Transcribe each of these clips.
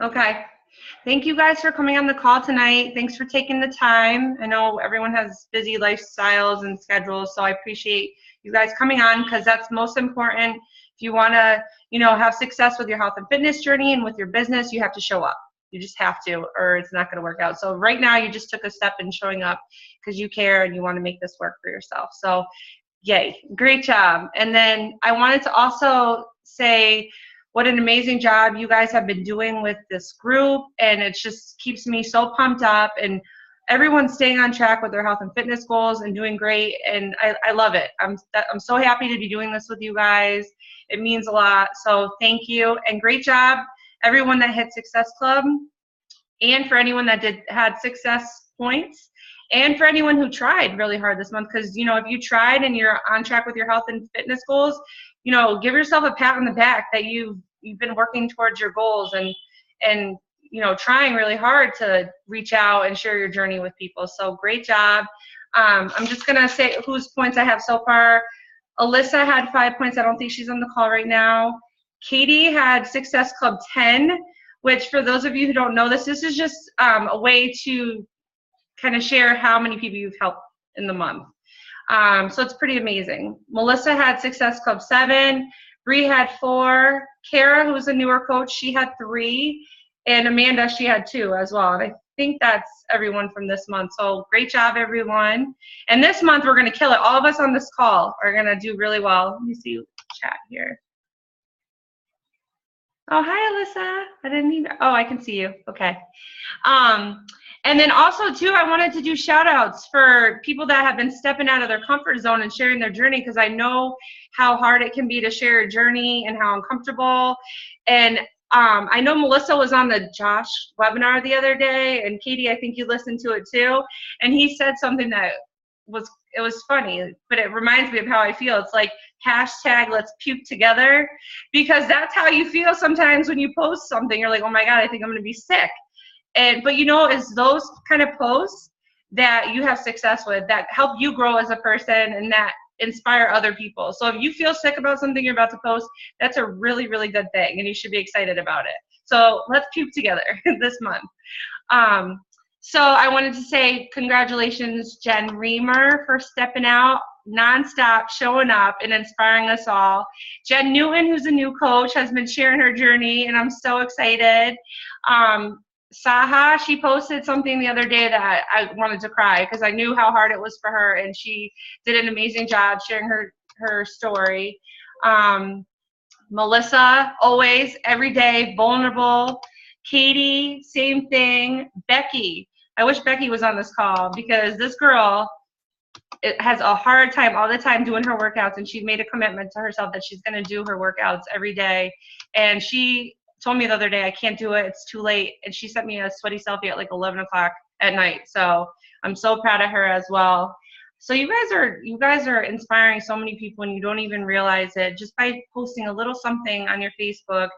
Okay. Thank you guys for coming on the call tonight. Thanks for taking the time. I know everyone has busy lifestyles and schedules, so I appreciate you guys coming on because that's most important. If you want to, have success with your health and fitness journey and with your business, you have to show up. You just have to, or it's not going to work out. So right now, you just took a step in showing up because you care and you want to make this work for yourself. So yay, great job. And then I wanted to also say what an amazing job you guys have been doing with this group, and it just keeps me so pumped up, and everyone's staying on track with their health and fitness goals and doing great, and I love it. I'm so happy to be doing this with you guys. It means a lot, so thank you, and great job everyone that hit Success Club, and for anyone that had success points, and for anyone who tried really hard this month, because if you tried and you're on track with your health and fitness goals, give yourself a pat on the back that you've been working towards your goals and trying really hard to reach out and share your journey with people. So great job. I'm just gonna say whose points I have so far. Alyssa had 5 points. I don't think she's on the call right now. Katie had Success Club 10, which for those of you who don't know this is just a way to kind of share how many people you've helped in the month. So it's pretty amazing. Melissa had Success Club 7. Bree had 4. Kara, who's a newer coach, she had 3. And Amanda, she had 2 as well. And I think that's everyone from this month. So great job, everyone. And this month, we're going to kill it. All of us on this call are going to do really well. Let me see chat here. Oh, hi, Alyssa. I didn't even, I can see you. Okay. And then also, too, I wanted to do shout-outs for people that have been stepping out of their comfort zone and sharing their journey, because I know how hard it can be to share a journey and how uncomfortable. And I know Melissa was on the Josh webinar the other day, and Katie, I think you listened to it, too. And he said something that was funny, but it reminds me of how I feel. It's like, hashtag let's puke together, because that's how you feel sometimes when you post something. You're like, oh, my God, I think I'm going to be sick. But it's those kind of posts that you have success with that help you grow as a person and that inspire other people. So if you feel sick about something you're about to post, that's a really, really good thing, and you should be excited about it. So let's puke together this month. So I wanted to say congratulations, Jen Reamer, for stepping out nonstop, showing up, and inspiring us all. Jen Newton, who's a new coach, has been sharing her journey, and I'm so excited. Saha, she posted something the other day that I wanted to cry because I knew how hard it was for her, and she did an amazing job sharing her story. Melissa, always, every day, vulnerable. Katie, same thing. Becky, I wish Becky was on this call, because this girl has a hard time all the time doing her workouts, and she made a commitment to herself that she's going to do her workouts every day. And she told me the other day, I can't do it, it's too late. And she sent me a sweaty selfie at like 11 o'clock at night. So I'm so proud of her as well. So you guys are inspiring so many people, and you don't even realize it. Just by posting a little something on your Facebook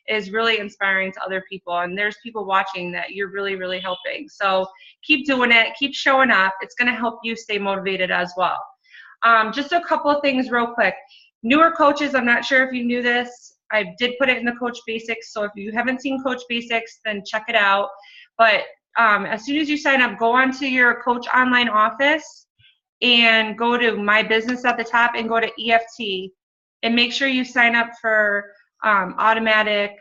is really inspiring to other people. And there's people watching that you're really, really helping. So keep doing it, keep showing up. It's gonna help you stay motivated as well. Just a couple of things real quick. Newer coaches, I'm not sure if you knew this, I did put it in the Coach Basics, so if you haven't seen Coach Basics, then check it out. But as soon as you sign up, go onto your Coach Online office and go to My Business at the top and go to EFT. And make sure you sign up for automatic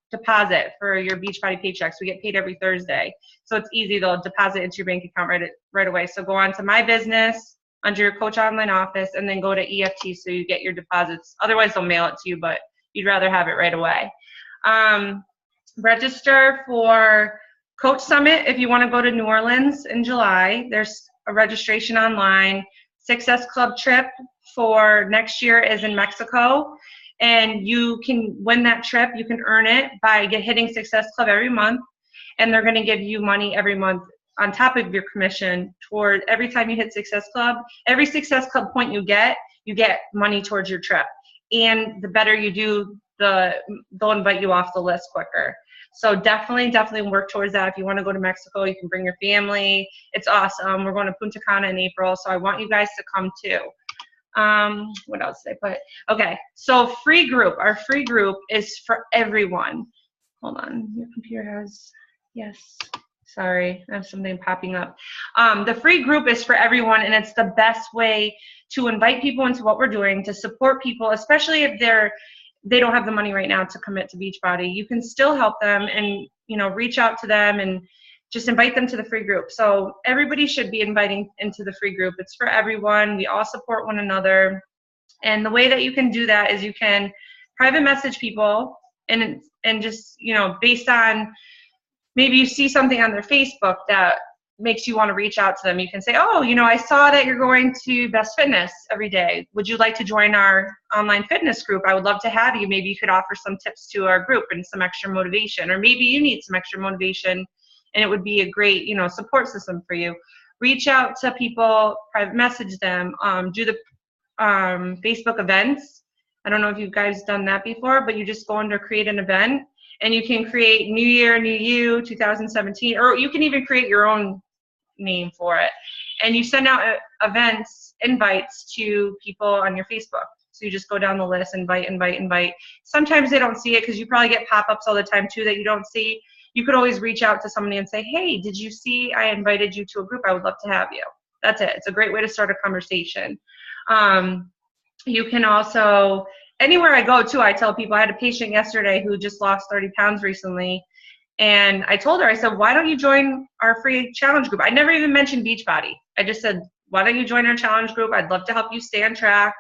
deposit for your Beachbody paychecks. We get paid every Thursday. So it's easy. They'll deposit into your bank account right away. So go on to My Business under your Coach Online office and then go to EFT so you get your deposits. Otherwise, they'll mail it to you, but you'd rather have it right away. Register for Coach Summit if you want to go to New Orleans in July. There's a registration online. Success Club trip for next year is in Mexico, and you can win that trip. You can earn it by hitting Success Club every month, and they're going to give you money every month on top of your commission toward every time you hit Success Club. Every Success Club point you get money towards your trip. And the better you do, they'll invite you off the list quicker. So definitely work towards that. If you want to go to Mexico, you can bring your family. It's awesome. We're going to Punta Cana in April, so I want you guys to come too. What else did I put? Okay, so free group. Our free group is for everyone. hold on, your computer has, yes. Sorry, I have something popping up. The free group is for everyone, and it's the best way to invite people into what we're doing, to support people, especially if they don't have the money right now to commit to Beachbody. You can still help them and, you know, reach out to them and just invite them to the free group. So everybody should be inviting into the free group. It's for everyone. We all support one another. And the way that you can do that is you can private message people and just, you know, based on maybe you see something on their Facebook that makes you want to reach out to them. You can say, oh, you know, I saw that you're going to Best Fitness every day. Would you like to join our online fitness group? I would love to have you. Maybe you could offer some tips to our group and some extra motivation. Or maybe you need some extra motivation and it would be a great, you know, support system for you. Reach out to people, private message them, do the Facebook events. I don't know if you guys done that before, but you just go under create an event and you can create New Year, New You 2017, or you can even create your own name for it. And you send out events, invites to people on your Facebook. So you just go down the list, invite. Sometimes they don't see it because you probably get pop-ups all the time too that you don't see. You could always reach out to somebody and say, hey, did you see I invited you to a group? I would love to have you. That's it. It's a great way to start a conversation. You can also, anywhere I go too, I tell people, I had a patient yesterday who just lost 30 pounds recently. And I told her, I said, why don't you join our free challenge group? I never even mentioned Beachbody. I just said, why don't you join our challenge group? I'd love to help you stay on track.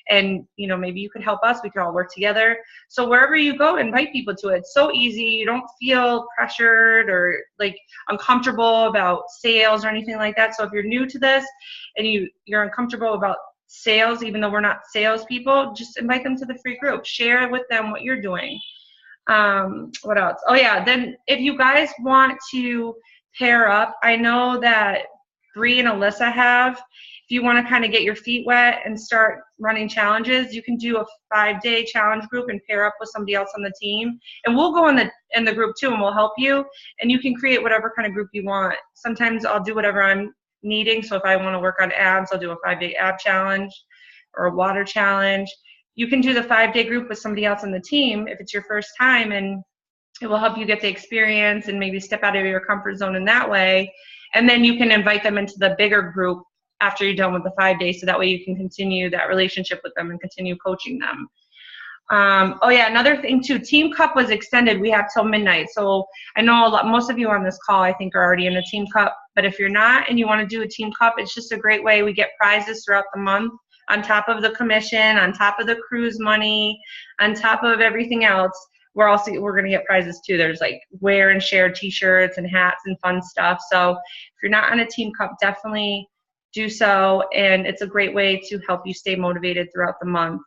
And, you know, maybe you could help us. We could all work together. So wherever you go, invite people to it. It's so easy. You don't feel pressured or like uncomfortable about sales or anything like that. So if you're new to this and you're uncomfortable about sales, even though we're not salespeople, just invite them to the free group. Share with them what you're doing. What else? Oh yeah, then if you guys want to pair up, I know that Bree and Alyssa have, if you want to kind of get your feet wet and start running challenges, you can do a 5-day challenge group and pair up with somebody else on the team. And we'll go in the group too and we'll help you. And you can create whatever kind of group you want. Sometimes I'll do whatever I'm needing. So if I want to work on abs, I'll do a 5-day ab challenge or a water challenge. You can do the 5-day group with somebody else on the team if it's your first time, and it will help you get the experience and maybe step out of your comfort zone in that way. And then you can invite them into the bigger group after you're done with the 5 days, so that way you can continue that relationship with them and continue coaching them. Oh yeah, another thing too, Team Cup was extended. We have till midnight. So I know most of you on this call, I think, are already in a Team Cup, but if you're not and you want to do a Team Cup, it's just a great way. We get prizes throughout the month on top of the commission, on top of the cruise money, on top of everything else. We're going to get prizes too. There's like wear and share t-shirts and hats and fun stuff. So if you're not on a Team Cup, definitely do so. And it's a great way to help you stay motivated throughout the month.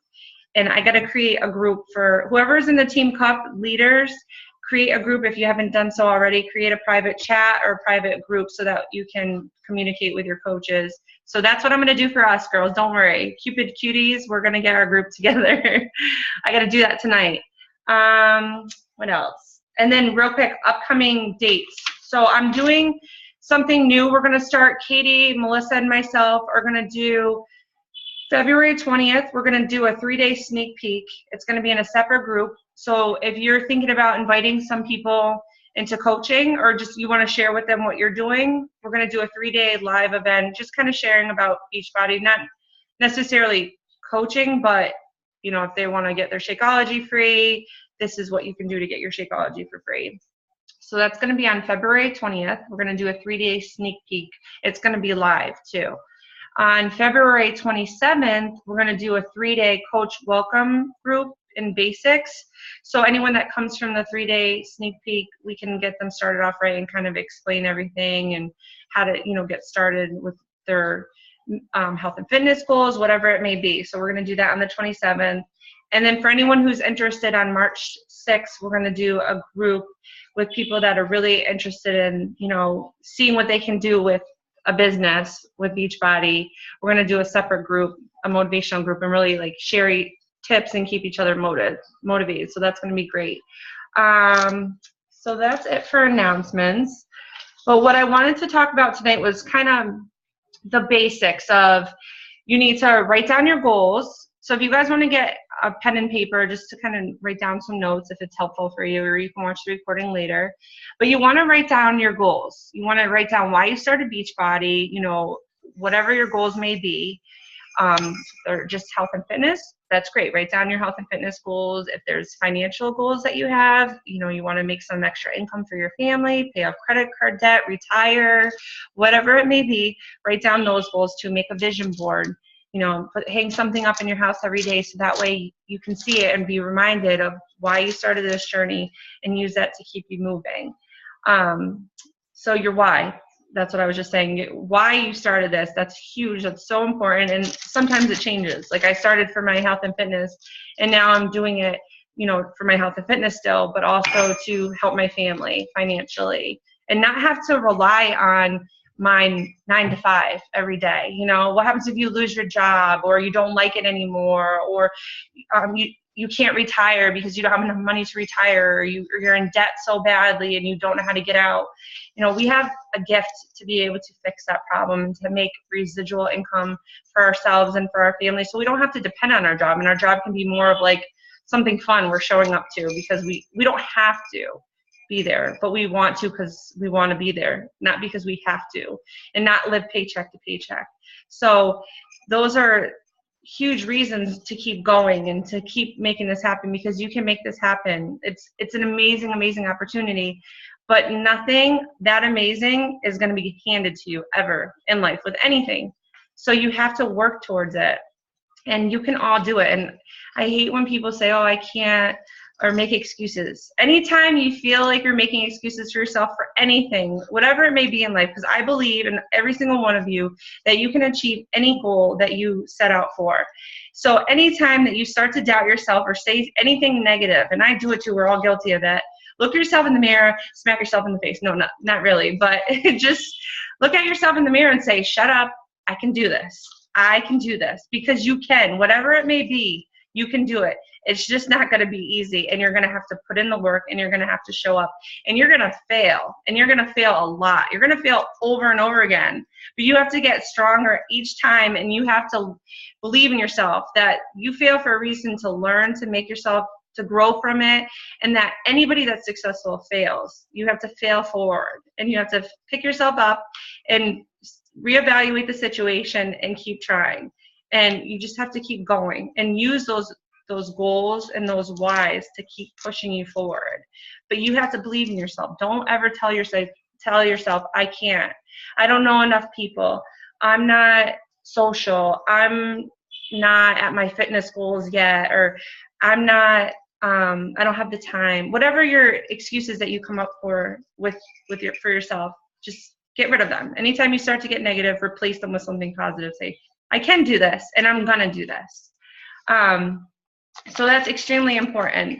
And I got to create a group for whoever's in the Team Cup leaders. Create a group if you haven't done so already. Create a private chat or a private group so that you can communicate with your coaches. So that's what I'm going to do for us, girls. Don't worry. Cupid cuties, we're going to get our group together. I got to do that tonight. What else? And then real quick, upcoming dates. So I'm doing something new. We're going to start, Katie, Melissa, and myself are going to do February 20th. We're going to do a 3-day sneak peek. It's going to be in a separate group. So if you're thinking about inviting some people into coaching or just you want to share with them what you're doing, we're going to do a 3-day live event, just kind of sharing about Beachbody, not necessarily coaching, but you know, if they want to get their Shakeology free, this is what you can do to get your Shakeology for free. So that's going to be on February 20th. We're going to do a 3-day sneak peek. It's going to be live too. On February 27th, we're going to do a 3-day coach welcome group in basics. So anyone that comes from the 3-day sneak peek, we can get them started off right and kind of explain everything and how to, you know, get started with their health and fitness goals, whatever it may be. So we're going to do that on the 27th. And then for anyone who's interested, on March 6th, we're going to do a group with people that are really interested in, you know, seeing what they can do with a business with Beachbody. We're going to do a separate group, a motivational group, and really like share tips and keep each other motivated. So that's going to be great. So that's it for announcements. But what I wanted to talk about tonight was kind of the basics of, you need to write down your goals. So if you guys want to get a pen and paper just to kind of write down some notes if it's helpful for you, or you can watch the recording later. But you want to write down your goals. You want to write down why you started Beachbody, you know, whatever your goals may be. Or just health and fitness, that's great. Write down your health and fitness goals. If there's financial goals that you have, you know, you want to make some extra income for your family, pay off credit card debt, retire, whatever it may be, write down those goals too. Make a vision board, you know, hang something up in your house every day so that way you can see it and be reminded of why you started this journey and use that to keep you moving. So your why. That's what I was just saying. Why you started this, that's huge. That's so important. And sometimes it changes. Like I started for my health and fitness, and now I'm doing it, you know, for my health and fitness still, but also to help my family financially and not have to rely on my 9 to 5 every day. You know, what happens if you lose your job or you don't like it anymore, or you can't retire because you don't have enough money to retire, or you're in debt so badly and you don't know how to get out. You know, we have a gift to be able to fix that problem, to make residual income for ourselves and for our family, so we don't have to depend on our job, and our job can be more of like something fun we're showing up to, because we don't have to be there, but we want to because we want to be there, not because we have to, and not live paycheck to paycheck. So those are huge reasons to keep going and to keep making this happen, because you can make this happen. It's an amazing, amazing opportunity, but nothing that amazing is going to be handed to you ever in life with anything. So you have to work towards it, and you can all do it. And I hate when people say, oh, I can't, or make excuses. Anytime you feel like you're making excuses for yourself for anything, whatever it may be in life, because I believe in every single one of you that you can achieve any goal that you set out for. So anytime that you start to doubt yourself or say anything negative, and I do it too, we're all guilty of it, look yourself in the mirror, smack yourself in the face. No, not really, but just look at yourself in the mirror and say, shut up, I can do this. I can do this, because you can, whatever it may be, you can do it. It's just not going to be easy, and you're going to have to put in the work, and you're going to have to show up, and you're going to fail, and you're going to fail a lot. You're going to fail over and over again, but you have to get stronger each time, and you have to believe in yourself that you fail for a reason, to learn, to make yourself, to grow from it, and that anybody that's successful fails. You have to fail forward, and you have to pick yourself up and reevaluate the situation and keep trying. And you just have to keep going and use those goals and those whys to keep pushing you forward. But you have to believe in yourself. Don't ever tell yourself, I can't. I don't know enough people. I'm not social. I'm not at my fitness goals yet, or I'm not, I don't have the time. Whatever your excuses that you come up for for yourself, just get rid of them. Anytime you start to get negative, replace them with something positive. Say, I can do this, and I'm gonna do this. So that's extremely important.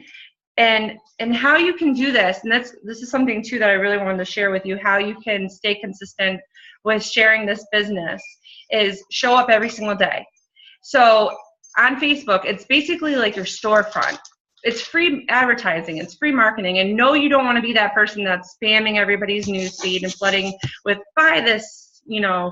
And how you can do this, and this is something too that I really wanted to share with you, how you can stay consistent with sharing this business, is show up every single day. So on Facebook, it's basically like your storefront. It's free advertising, it's free marketing, and no, you don't want to be that person that's spamming everybody's newsfeed and flooding with, buy this, you know,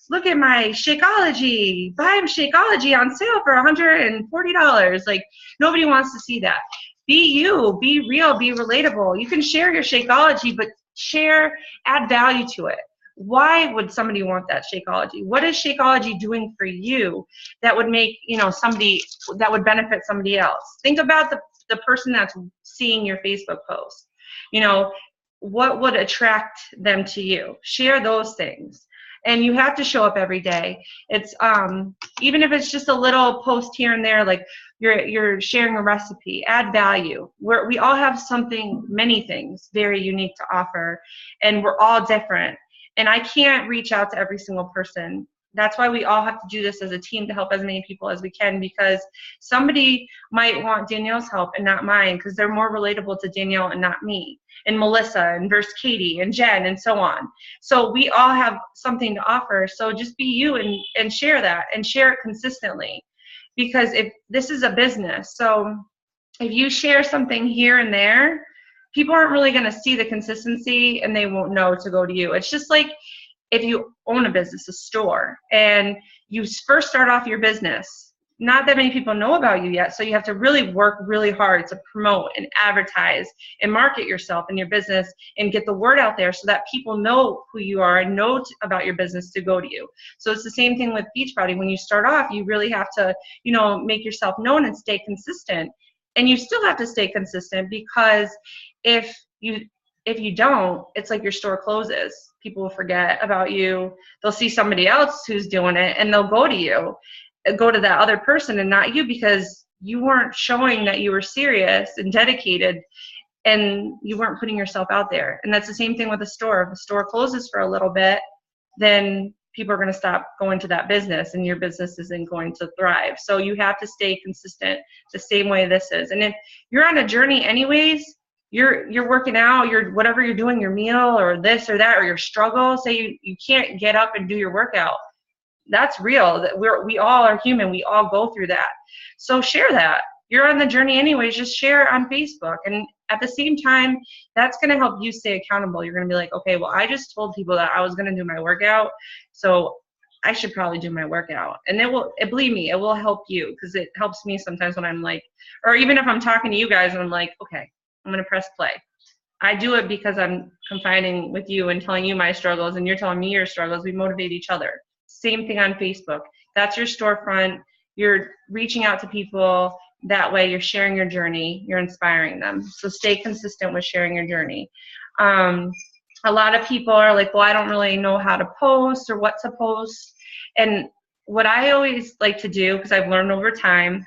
look at my Shakeology, buy Shakeology on sale for $140. Like, nobody wants to see that. Be you, be real, be relatable. You can share your Shakeology, but add value to it. Why would somebody want that Shakeology? What is Shakeology doing for you that would make, you know, that would benefit somebody else? Think about the person that's seeing your Facebook post. You know, what would attract them to you? Share those things. And you have to show up every day. It's even if it's just a little post here and there, like you're sharing a recipe, add value. We all have many things very unique to offer, and we're all different. And I can't reach out to every single person. That's why we all have to do this as a team, to help as many people as we can, because somebody might want Danielle's help and not mine, because they're more relatable to Danielle and not me, and Melissa and versus Katie and Jen and so on. So we all have something to offer. So just be you and share that, and share it consistently, because if this is a business, so if you share something here and there, people aren't really going to see the consistency, and they won't know to go to you. It's just like if you own a business, a store, and you first start off your business, not that many people know about you yet. So you have to really work really hard to promote and advertise and market yourself and your business and get the word out there so that people know who you are and know about your business to go to you. So it's the same thing with Beachbody. When you start off, you really have to, make yourself known and stay consistent. And you still have to stay consistent, because if you don't, it's like your store closes. People will forget about you. They'll see somebody else who's doing it and they'll go to that other person and not you, because you weren't showing that you were serious and dedicated, and you weren't putting yourself out there. And that's the same thing with a store. If a store closes for a little bit, then people are going to stop going to that business and your business isn't going to thrive. So you have to stay consistent the same way this is. And if you're on a journey anyways, you're working out, whatever you're doing, your meal or this or that, or your struggle, say you can't get up and do your workout. That's real. That we all are human. We all go through that. So share that. You're on the journey anyways, just share on Facebook. And at the same time, that's going to help you stay accountable. You're going to be like, okay, well, I just told people that I was going to do my workout, so I should probably do my workout. And believe me, it will help you, because it helps me sometimes when I'm like, or even if I'm talking to you guys and I'm like, okay, I'm going to press play. I do it because I'm confiding with you and telling you my struggles, and you're telling me your struggles. We motivate each other. Same thing on Facebook. That's your storefront. You're reaching out to people. That way you're sharing your journey. You're inspiring them. So stay consistent with sharing your journey. A lot of people are like, well, I don't really know how to post or what to post. And what I always like to do, because I've learned over time,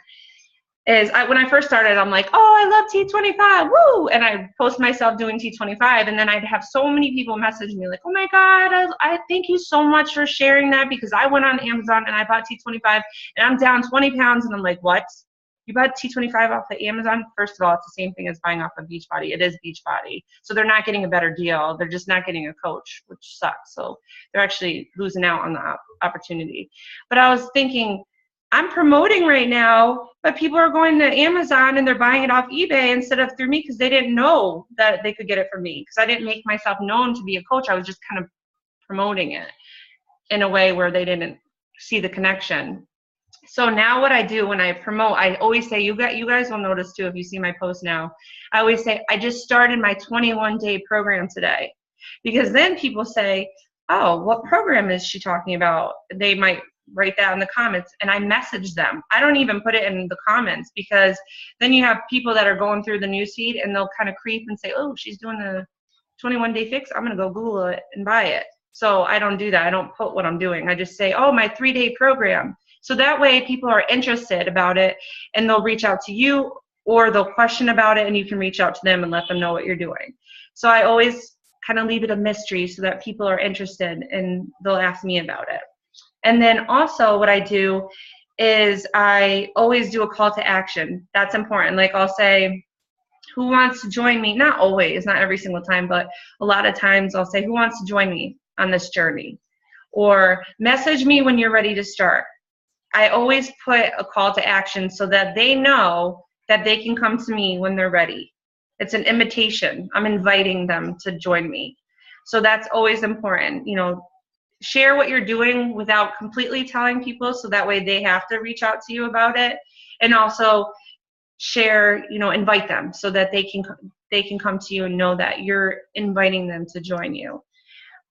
is when I first started, I'm like, oh, I love T25, woo! And I post myself doing T25, and then I'd have so many people message me like, oh my God, I thank you so much for sharing that, because I went on Amazon and I bought T25 and I'm down 20 pounds. And I'm like, what? You bought T25 off of Amazon? First of all, it's the same thing as buying off of Beachbody. It is Beachbody. So they're not getting a better deal. They're just not getting a coach, which sucks. So they're actually losing out on the opportunity. But I was thinking, I'm promoting right now, but people are going to Amazon and they're buying it off eBay instead of through me, because they didn't know that they could get it from me, because I didn't make myself known to be a coach. I was just kind of promoting it in a way where they didn't see the connection. So now what I do when I promote, I always say, you guys will notice too if you see my post now, I always say, I just started my 21-day program today. Because then people say, oh, what program is she talking about? They might write that in the comments, and I message them. I don't even put it in the comments, because then you have people that are going through the newsfeed and they'll kind of creep and say, oh, she's doing the 21-day fix. I'm going to go Google it and buy it. So I don't do that. I don't put what I'm doing. I just say, oh, my 3-day program. So that way people are interested about it and they'll reach out to you, or they'll question about it and you can reach out to them and let them know what you're doing. So I always kind of leave it a mystery so that people are interested and they'll ask me about it. And then also what I do is I always do a call to action. That's important. Like I'll say, who wants to join me? Not always, not every single time, but a lot of times I'll say, who wants to join me on this journey? Or message me when you're ready to start. I always put a call to action so that they know that they can come to me when they're ready. It's an invitation. I'm inviting them to join me. So that's always important. Share what you're doing without completely telling people, so that way they have to reach out to you about it. And also share, invite them so that they can come to you and know that you're inviting them to join you.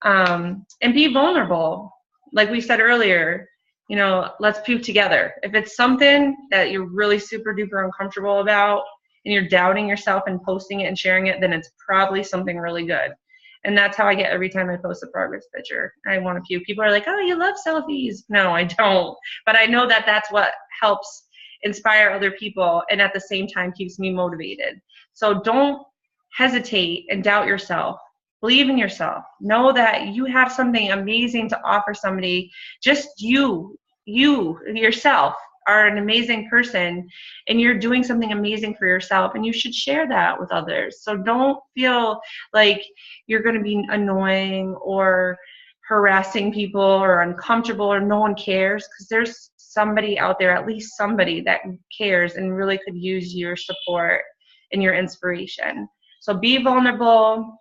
And be vulnerable. Like we said earlier, let's puke together. If it's something that you're really super duper uncomfortable about and you're doubting yourself and posting it and sharing it, then it's probably something really good. And that's how I get every time I post a progress picture. I want to puke. People are like, oh, you love selfies. No, I don't. But I know that that's what helps inspire other people and at the same time keeps me motivated. So don't hesitate and doubt yourself. Believe in yourself. Know that you have something amazing to offer somebody. Just you yourself are an amazing person, and you're doing something amazing for yourself, and you should share that with others. So don't feel like you're going to be annoying or harassing people or uncomfortable or no one cares, because there's somebody out there, at least somebody, that cares and really could use your support and your inspiration. So be vulnerable.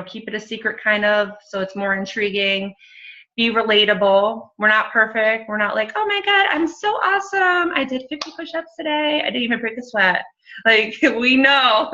Keep it a secret kind of, so it's more intriguing. Be relatable. We're not perfect. We're not like, oh my God, I'm so awesome. I did 50 push-ups today. I didn't even break a sweat. Like, we know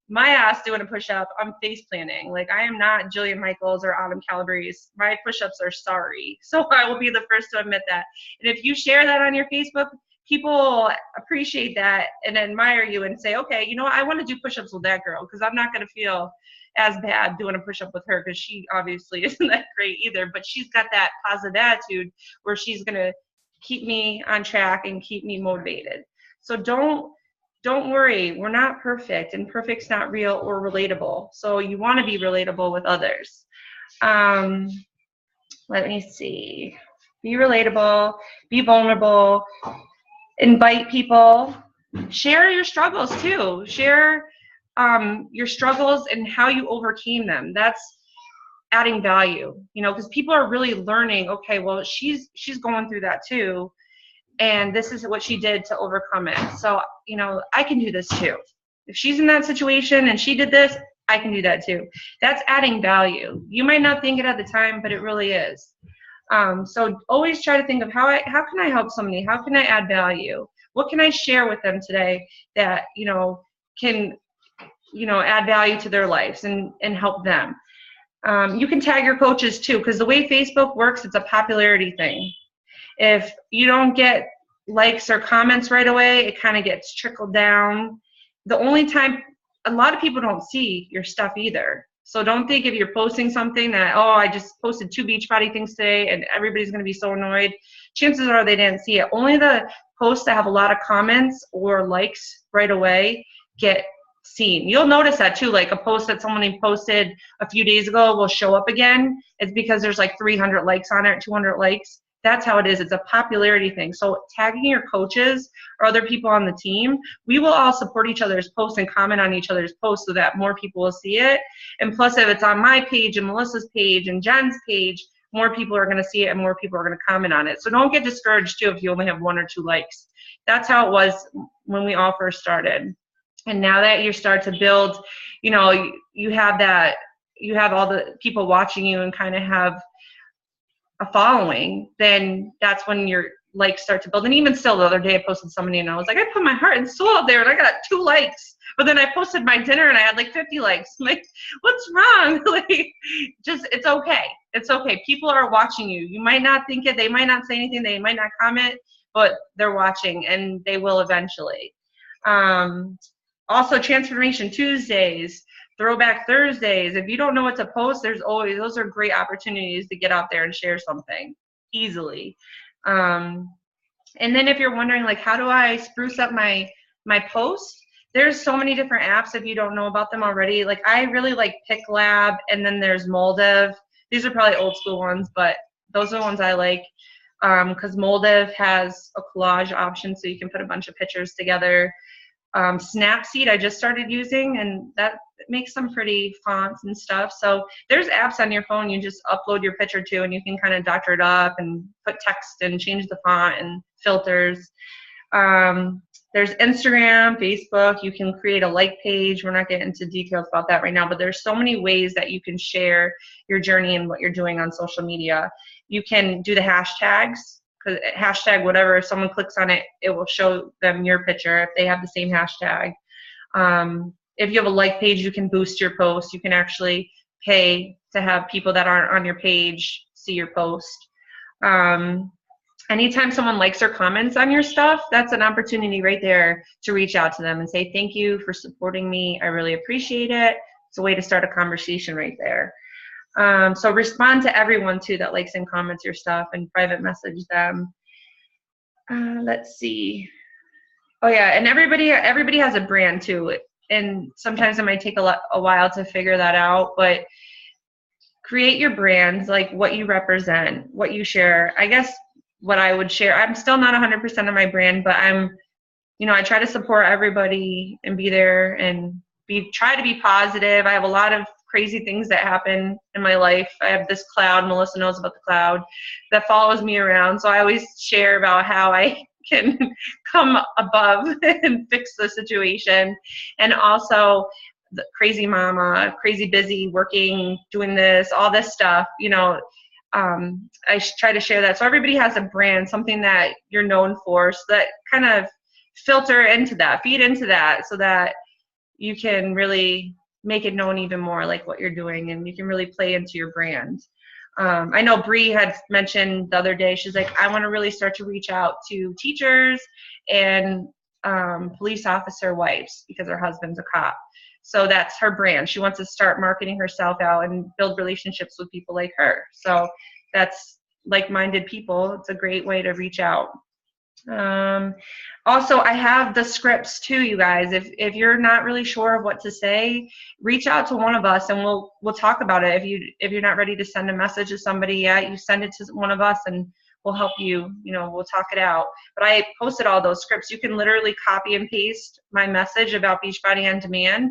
my ass doing a push-up, I'm face planting. Like, I am not Jillian Michaels or Autumn Calabrese. My push-ups are sorry. So I will be the first to admit that. And if you share that on your Facebook, people appreciate that and admire you and say, okay, you know what? I want to do push-ups with that girl, because I'm not going to feel as bad doing a push-up with her, because she obviously isn't that great either, but she's got that positive attitude where she's going to keep me on track and keep me motivated. So don't worry, we're not perfect, and perfect's not real or relatable. So you want to be relatable with others. Let me see. Be relatable, be vulnerable, invite people, share your struggles too. Share your struggles and how you overcame them. That's adding value, you know, because people are really learning, okay, well, she's going through that too, and this is what she did to overcome it. So, you know, I can do this too. If she's in that situation and she did this, I can do that too. That's adding value. You might not think it at the time, but it really is. So always try to think of how can I help somebody? How can I add value? What can I share with them today that, you know, can, you know, add value to their lives and help them. You can tag your coaches too, because the way Facebook works, it's a popularity thing. If you don't get likes or comments right away, it kind of gets trickled down. The only time, a lot of people don't see your stuff either. So don't think if you're posting something that, oh, I just posted 2 Beachbody things today and everybody's going to be so annoyed. Chances are they didn't see it. Only the posts that have a lot of comments or likes right away get seen. You'll notice that too, like a post that someone posted a few days ago will show up again. It's because there's like 300 likes on it, 200 likes. That's how it is. It's a popularity thing. So tagging your coaches or other people on the team, we will all support each other's posts and comment on each other's posts so that more people will see it. And plus, if it's on my page and Melissa's page and Jen's page, more people are going to see it and more people are going to comment on it. So don't get discouraged too if you only have 1 or 2 likes. That's how it was when we all first started. And now that you start to build, you know, you have all the people watching you and kind of have a following, then that's when your likes start to build. And even still, the other day I posted somebody and I was like, I put my heart and soul out there and I got 2 likes. But then I posted my dinner and I had like 50 likes. I'm like, what's wrong? Like, just, it's okay. It's okay. People are watching you. You might not think it. They might not say anything. They might not comment, but they're watching and they will eventually. Also, Transformation Tuesdays, Throwback Thursdays. If you don't know what to post, those are great opportunities to get out there and share something easily. And then if you're wondering, like, how do I spruce up my post? There's so many different apps if you don't know about them already. Like, I really like PicLab, and then there's Moldiv. These are probably old school ones, but those are the ones I like, because Moldiv has a collage option, so you can put a bunch of pictures together. Snapseed I just started using, and that makes some pretty fonts and stuff. So there's apps on your phone you just upload your picture to, and you can kind of doctor it up and put text and change the font and filters. There's Instagram, Facebook. You can create a like page. We're not getting into details about that right now, but there's so many ways that you can share your journey and what you're doing on social media. You can do the hashtags. Because hashtag whatever, if someone clicks on it, it will show them your picture if they have the same hashtag. If you have a like page, you can boost your post. You can actually pay to have people that aren't on your page see your post. Anytime someone likes or comments on your stuff, that's an opportunity right there to reach out to them and say, thank you for supporting me. I really appreciate it. It's a way to start a conversation right there. So respond to everyone too that likes and comments your stuff, and private message them. Let's see. Oh yeah, and everybody has a brand too, and sometimes it might take a while to figure that out, but create your brand, like what you represent, what you share. I guess what I would share, I'm still not 100% of my brand, but I try to support everybody and be there and try to be positive. I have a lot of crazy things that happen in my life. I have this cloud, Melissa knows about the cloud, that follows me around. So I always share about how I can come above and fix the situation. And also the crazy mama, crazy busy, working, doing this, all this stuff. try to share that. So everybody has a brand, something that you're known for, so that kind of filter into that, feed into that, so that you can really make it known even more, like what you're doing, and you can really play into your brand. I know Bree had mentioned the other day, she's like, I want to really start to reach out to teachers and police officer wives because her husband's a cop. So that's her brand. She wants to start marketing herself out and build relationships with people like her. So that's like-minded people. It's a great way to reach out. Also, I have the scripts too, you guys. If you're not really sure of what to say, reach out to one of us and we'll talk about it. If you're not ready to send a message to somebody yet, you send it to one of us and we'll help you, we'll talk it out. But I posted all those scripts. You can literally copy and paste my message about Beachbody on Demand,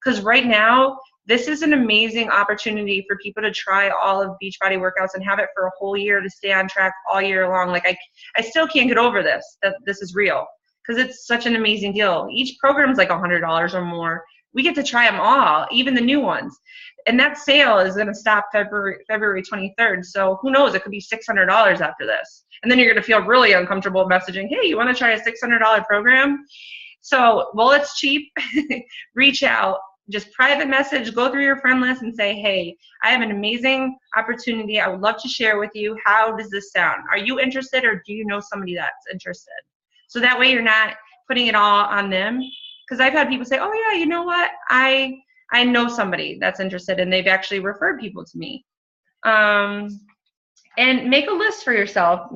because right now this is an amazing opportunity for people to try all of Beachbody workouts and have it for a whole year, to stay on track all year long. Like I still can't get over this, that this is real, because it's such an amazing deal. Each program is like $100 or more. We get to try them all, even the new ones. And that sale is going to stop February 23rd. So who knows? It could be $600 after this. And then you're going to feel really uncomfortable messaging, hey, you want to try a $600 program? So, well, it's cheap. Reach out. Just private message, go through your friend list and say, hey, I have an amazing opportunity. I would love to share with you. How does this sound? Are you interested, or do you know somebody that's interested? So that way you're not putting it all on them. Because I've had people say, oh yeah, you know what? I know somebody that's interested, and they've actually referred people to me. And make a list for yourself.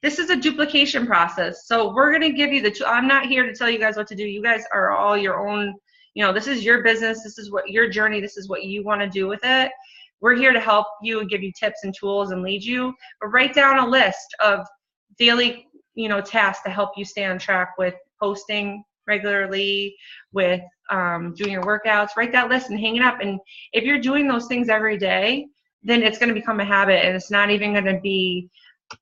This is a duplication process. So we're going to give you I'm not here to tell you guys what to do. You guys are all your own. This is your business. This is what your journey. This is what you want to do with it. We're here to help you and give you tips and tools and lead you. But write down a list of daily, tasks to help you stay on track with posting regularly, with doing your workouts. Write that list and hang it up. And if you're doing those things every day, then it's going to become a habit, and it's not even going to be.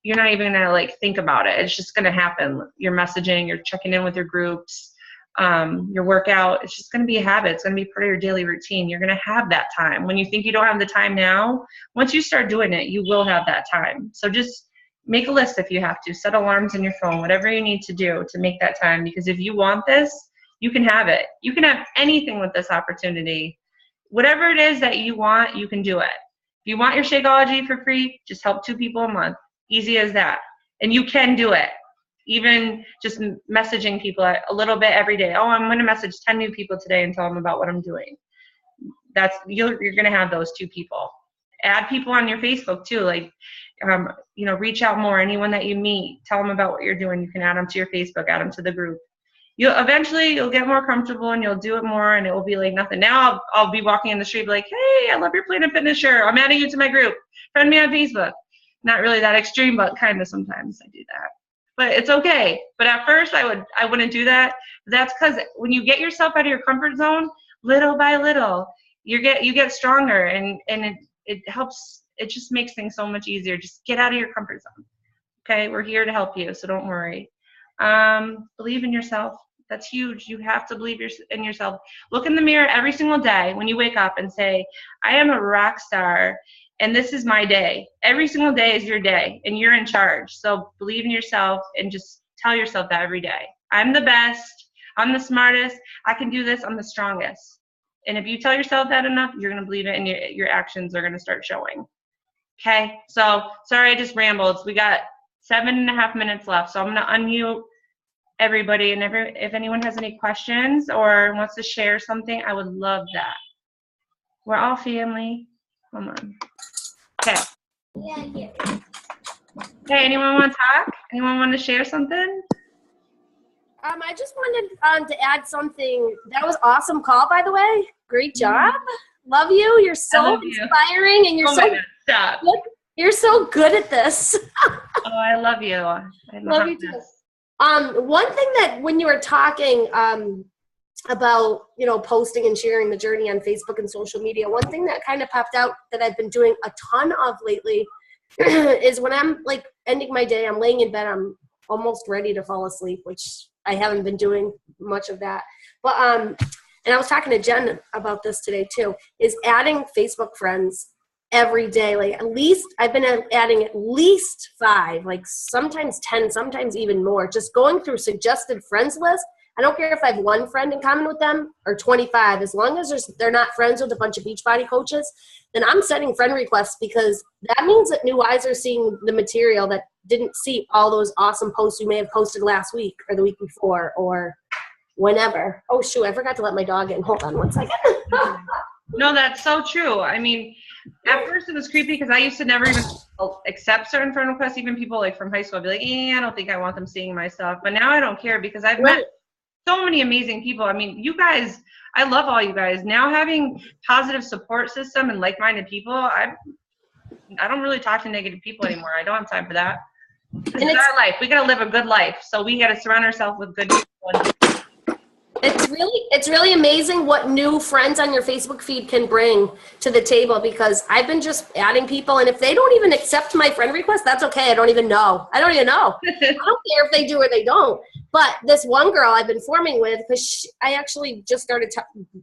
You're not even going to think about it. It's just going to happen. You're messaging. You're checking in with your groups. Your workout, it's just going to be a habit. It's going to be part of your daily routine. You're going to have that time. When you think you don't have the time now, once you start doing it, you will have that time. So just make a list if you have to. Set alarms in your phone, whatever you need to do to make that time. Because if you want this, you can have it. You can have anything with this opportunity. Whatever it is that you want, you can do it. If you want your Shakeology for free, just help 2 people a month. Easy as that. And you can do it. Even just messaging people a little bit every day. Oh, I'm going to message 10 new people today and tell them about what I'm doing. You're going to have those 2 people. Add people on your Facebook too. Reach out more. Anyone that you meet, tell them about what you're doing. You can add them to your Facebook, add them to the group. You'll get more comfortable and you'll do it more, and it will be like nothing. Now I'll be walking in the street like, hey, I love your Planet Fitness shirt. I'm adding you to my group. Friend me on Facebook. Not really that extreme, but kind of sometimes I do that. But it's okay. But at first I wouldn't do that. That's because when you get yourself out of your comfort zone, little by little, you get stronger, and it helps. It just makes things so much easier. Just get out of your comfort zone. Okay, we're here to help you, so don't worry. Believe in yourself. That's huge. You have to believe in yourself. Look in the mirror every single day when you wake up and say, I am a rock star. And this is my day. Every single day is your day, and you're in charge. So believe in yourself and just tell yourself that every day. I'm the best. I'm the smartest. I can do this. I'm the strongest. And if you tell yourself that enough, you're going to believe it, and your actions are going to start showing. Okay? So sorry I just rambled. We got 7.5 minutes left. So I'm going to unmute everybody. And if anyone has any questions or wants to share something, I would love that. We're all family. Come on. Okay. Hey, anyone want to talk? Anyone want to share something? I just wanted to add something. That was awesome call, by the way. Great job. Love you. You're so inspiring, and you're so good. You're so good at this. Oh, I love you. I love you too. One thing that when you were talking about, posting and sharing the journey on Facebook and social media, one thing that kind of popped out that I've been doing a ton of lately is when I'm ending my day, I'm laying in bed, I'm almost ready to fall asleep, which I haven't been doing much of that. But and I was talking to Jen about this today too, is adding Facebook friends every day. Like at least I've been adding at least 5, like sometimes 10, sometimes even more. Just going through suggested friends list. I don't care if I have 1 friend in common with them or 25. As long as they're not friends with a bunch of Beachbody coaches, then I'm sending friend requests, because that means that new eyes are seeing the material that didn't see all those awesome posts you may have posted last week or the week before or whenever. Oh, shoot, I forgot to let my dog in. Hold on one second. No, that's so true. I mean, at first it was creepy because I used to never even accept certain friend requests. Even people like from high school would be like, I don't think I want them seeing my stuff. But now I don't care, because I've met so many amazing people. I mean, you guys, I love all you guys. Now having positive support system and like-minded people, I don't really talk to negative people anymore. I don't have time for that. It's our life. We got to live a good life. So we got to surround ourselves with good people. It's really amazing what new friends on your Facebook feed can bring to the table, because I've been just adding people, and if they don't even accept my friend request, that's okay. I don't even know. I don't care if they do or they don't. But this one girl I've been forming with, because I actually just started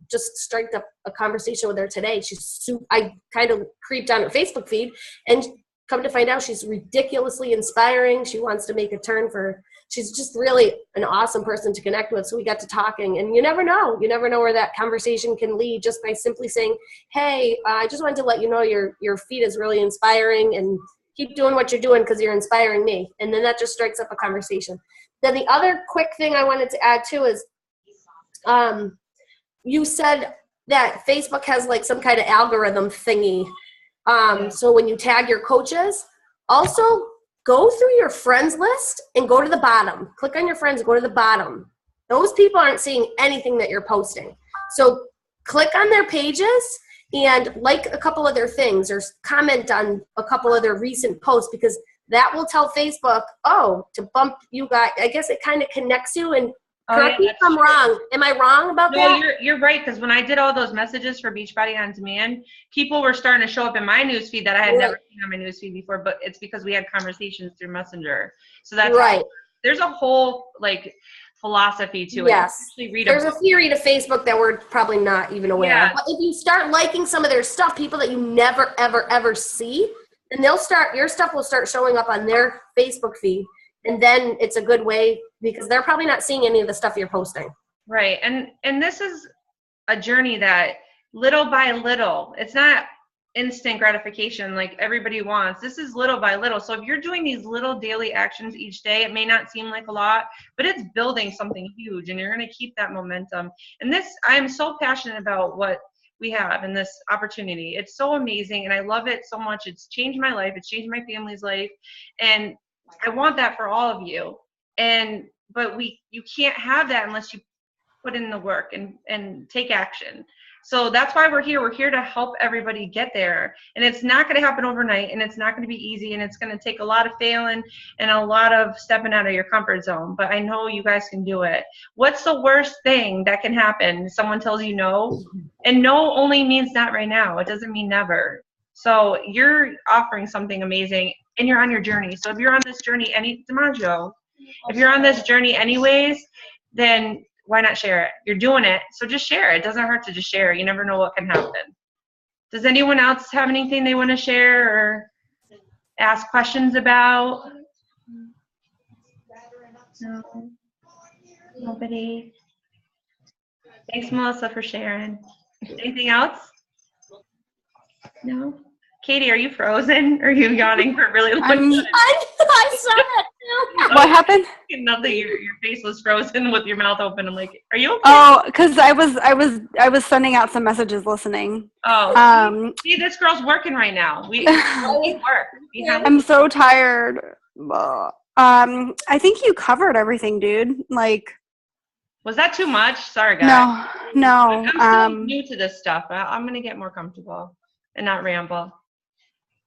just striked up a conversation with her today. I kind of creeped on her Facebook feed, and come to find out she's ridiculously inspiring. She wants to make a turn she's just really an awesome person to connect with. So we got to talking, and you never know where that conversation can lead, just by simply saying, hey, I just wanted to let you know your feed is really inspiring, and keep doing what you're doing because you're inspiring me. And then that just strikes up a conversation. Then the other quick thing I wanted to add too is, you said that Facebook has like some kind of algorithm thingy. So when you tag your coaches, also go through your friends list and go to the bottom. Click on your friends, go to the bottom. Those people aren't seeing anything that you're posting. So click on their pages and like a couple of their things, or comment on a couple of their recent posts, because that will tell Facebook, to bump you guys. I guess it kind of connects you. And correct me if I'm wrong. Am I wrong about that? No, you're right, because when I did all those messages for Beachbody On Demand, people were starting to show up in my newsfeed that I had never seen on my newsfeed before, but it's because we had conversations through Messenger. So that's right. There's a whole philosophy to it. Yes. There's a theory to Facebook that we're probably not even aware of. But if you start liking some of their stuff, people that you never, ever, ever see, then your stuff will start showing up on their Facebook feed. And then it's a good way, because they're probably not seeing any of the stuff you're posting. Right. And this is a journey that little by little, it's not instant gratification like everybody wants. This is little by little. So if you're doing these little daily actions each day, it may not seem like a lot, but it's building something huge, and you're going to keep that momentum. And I am so passionate about what we have in this opportunity. It's so amazing, and I love it so much. It's changed my life. It's changed my family's life. And I want that for all of you. But you can't have that unless you put in the work and take action. So that's why we're here. We're here to help everybody get there. And it's not going to happen overnight, and it's not going to be easy, and it's going to take a lot of failing and a lot of stepping out of your comfort zone. But I know you guys can do it. What's the worst thing that can happen? Someone tells you no, and no only means not right now. It doesn't mean never. So you're offering something amazing, and you're on your journey. So if you're on this journey, if you're on this journey anyways, then why not share it? You're doing it, so just share it. It doesn't hurt to just share. You never know what can happen. Does anyone else have anything they want to share or ask questions about? No. Nobody. Thanks, Melissa, for sharing. Anything else? No? Katie, are you frozen? Or are you yawning for a really long time? I saw that too. What happened? Nothing. Your face was frozen with your mouth open. I'm like, are you okay? Oh, because I was sending out some messages listening. Oh, see, this girl's working right now. We work. I'm so tired. I think you covered everything, dude. Was that too much? Sorry, guys. No. I'm still new to this stuff. I'm gonna get more comfortable and not ramble.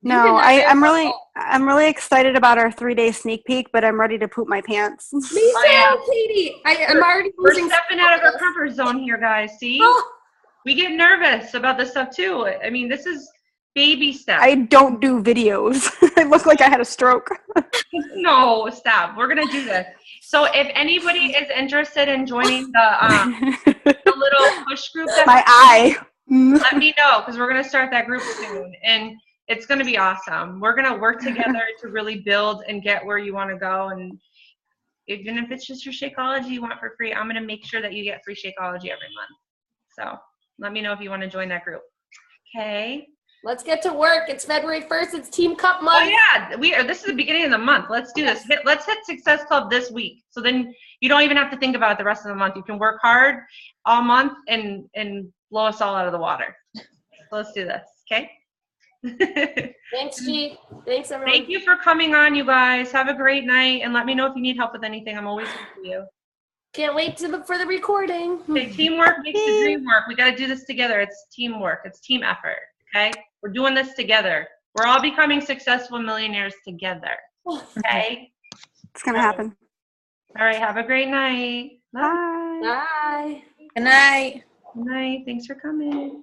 No, I'm really excited about our 3-day sneak peek, but I'm ready to poop my pants. Me too, Katie. I'm already We're stepping out of our comfort zone here, guys. See? We get nervous about this stuff too. I mean, this is baby steps. I don't do videos. I look like I had a stroke. No, stop. We're gonna do this. So if anybody is interested in joining the little push group, let me know, because we're gonna start that group soon. And It's going to be awesome. We're going to work together to really build and get where you want to go. And even if it's just your Shakeology you want for free, I'm going to make sure that you get free Shakeology every month. So let me know if you want to join that group. Okay. Let's get to work. It's February 1st. It's Team Cup month. Oh yeah, this is the beginning of the month. Let's do this. Let's hit Success Club this week. So then you don't even have to think about it the rest of the month. You can work hard all month and blow us all out of the water. So let's do this. Okay. Thanks, G. Thanks, everyone. Thank you for coming on, you guys. Have a great night, and let me know if you need help with anything. I'm always here for you. Can't wait for the recording. Okay, teamwork makes the dream work. We got to do this together. It's teamwork. It's team effort. Okay, we're doing this together. We're all becoming successful millionaires together. Okay, It's gonna happen. all right. Have a great night. Bye. Bye. Good night. Good night. Thanks for coming.